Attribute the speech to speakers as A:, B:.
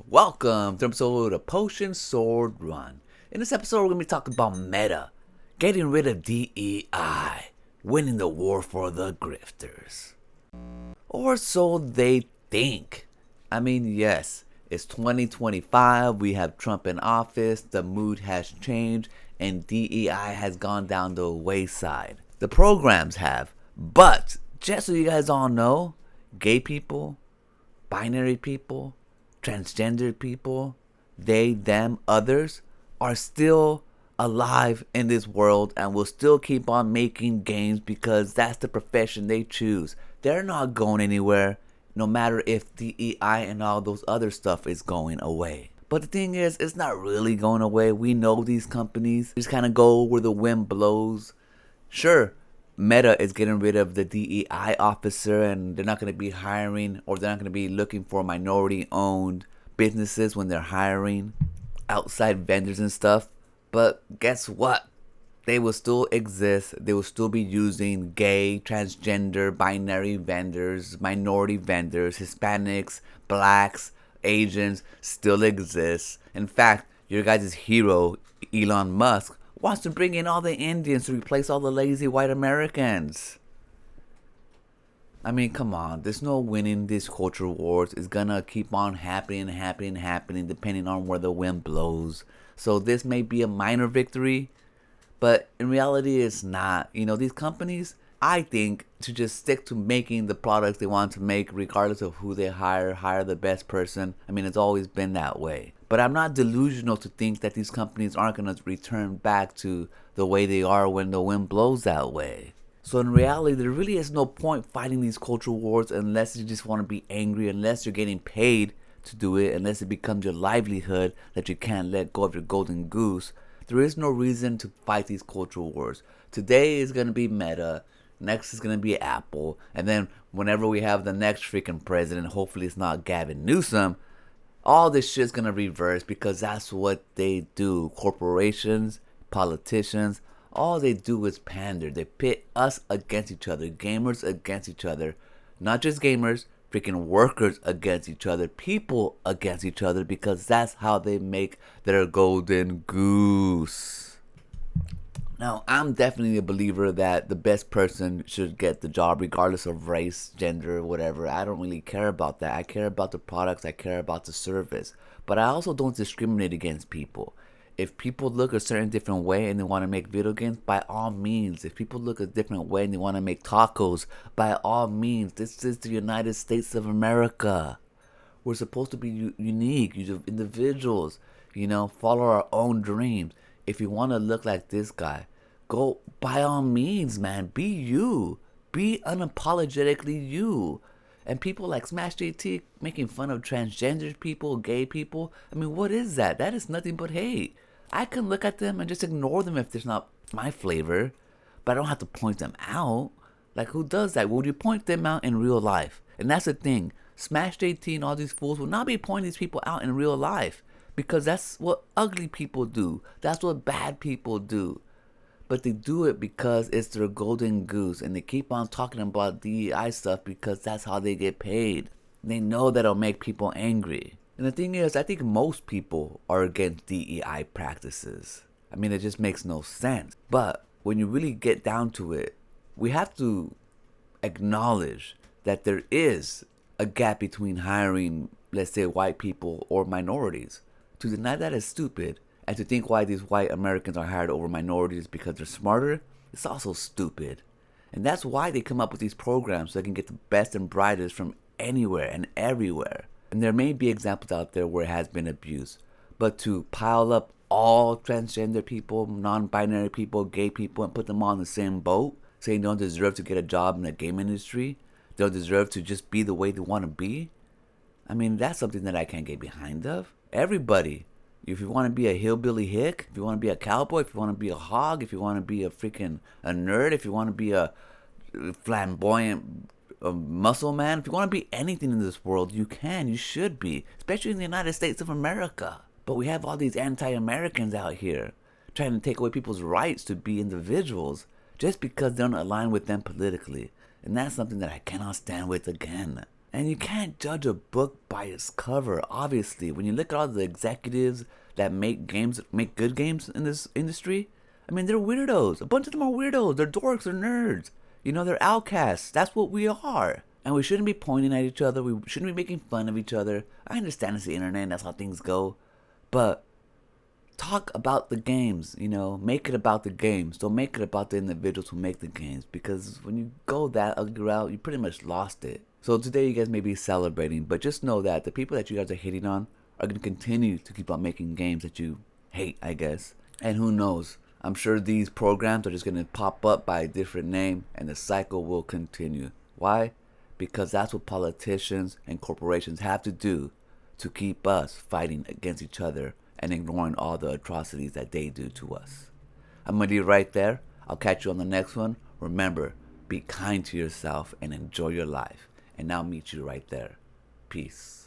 A: welcome to an episode of the Potion Sword Run. In this episode, we're going to be talking about meta, getting rid of DEI, winning the war for the Grifters. Or so they think. I mean, yes, it's 2025, we have Trump in office, the mood has changed, and DEI has gone down the wayside. The programs have, but just so you guys all know, gay people, binary people, transgender people, they, them, others, are still alive in this world and will still keep on making games because that's the profession they choose. They're not going anywhere, no matter if DEI and all those other stuff is going away. But the thing is, it's not really going away. We know these companies just kind of go where the wind blows. Sure, Meta is getting rid of the DEI officer and they're not going to be hiring, or they're not going to be looking for minority-owned businesses when they're hiring outside vendors and stuff. But guess what? They will still exist. They will still be using gay, transgender, binary vendors, minority vendors, Hispanics, blacks, Asians still exist. In fact, your guys' hero, Elon Musk, wants to bring in all the Indians to replace all the lazy white Americans. I mean, come on. There's no winning these culture wars. It's gonna keep on happening depending on where the wind blows. So this may be a minor victory, but in reality it's not. You know, these companies, I think, to just stick to making the products they want to make regardless of who they hire the best person. I mean, it's always been that way. But I'm not delusional to think that these companies aren't going to return back to the way they are when the wind blows that way. So in reality, there really is no point fighting these cultural wars unless you just want to be angry, unless you're getting paid to do it, unless it becomes your livelihood that you can't let go of your golden goose. There is no reason to fight these cultural wars. Today is going to be Meta. Next is going to be Apple. And then whenever we have the next freaking president, hopefully it's not Gavin Newsom, all this shit's going to reverse because that's what they do. Corporations, politicians, all they do is pander. They pit us against each other, gamers against each other. Not just gamers, freaking workers against each other, people against each other, because that's how they make their golden goose. Now, I'm definitely a believer that the best person should get the job regardless of race, gender, whatever. I don't really care about that. I care about the products. I care about the service. But I also don't discriminate against people. If people look a certain different way and they want to make video games, by all means. If people look a different way and they want to make tacos, by all means. This is the United States of America. We're supposed to be unique, individuals, follow our own dreams. If you want to look like this guy, go by all means, man. Be you. Be unapologetically you. And people like Smash JT making fun of transgender people, gay people. I mean, what is that? That is nothing but hate. I can look at them and just ignore them if there's not my flavor. But I don't have to point them out. Like, who does that? Would you point them out in real life? And that's the thing. Smash JT and all these fools will not be pointing these people out in real life. Because that's what ugly people do. That's what bad people do. But they do it because it's their golden goose. And they keep on talking about DEI stuff because that's how they get paid. They know that'll make people angry. And the thing is, I think most people are against DEI practices. I mean, it just makes no sense. But when you really get down to it, we have to acknowledge that there is a gap between hiring, let's say, white people or minorities. To deny that is stupid, and to think why these white Americans are hired over minorities because they're smarter, it's also stupid. And that's why they come up with these programs so they can get the best and brightest from anywhere and everywhere. And there may be examples out there where it has been abused, but to pile up all transgender people, non-binary people, gay people, and put them all in the same boat, saying they don't deserve to get a job in the game industry, they don't deserve to just be the way they want to be, I mean, that's something that I can't get behind of. Everybody. If you want to be a hillbilly hick, if you want to be a cowboy, if you want to be a hog, if you want to be a nerd, if you want to be a flamboyant muscle man, if you want to be anything in this world, you can, you should be, especially in the United States of America. But we have all these anti-Americans out here trying to take away people's rights to be individuals just because they don't align with them politically. And that's something that I cannot stand with again. And you can't judge a book by its cover, obviously. When you look at all the executives that make good games in this industry, I mean, they're weirdos. A bunch of them are weirdos. They're dorks, they're nerds. You know, they're outcasts. That's what we are. And we shouldn't be pointing at each other. We shouldn't be making fun of each other. I understand it's the internet and that's how things go. But talk about the games, you know, make it about the games. Don't make it about the individuals who make the games, because when you go that ugly route, you pretty much lost it. So today you guys may be celebrating, but just know that the people that you guys are hating on are going to continue to keep on making games that you hate, I guess. And who knows, I'm sure these programs are just going to pop up by a different name and the cycle will continue. Why? Because that's what politicians and corporations have to do to keep us fighting against each other and ignoring all the atrocities that they do to us. I'm going to leave it right there. I'll catch you on the next one. Remember, be kind to yourself and enjoy your life. And I'll meet you right there. Peace.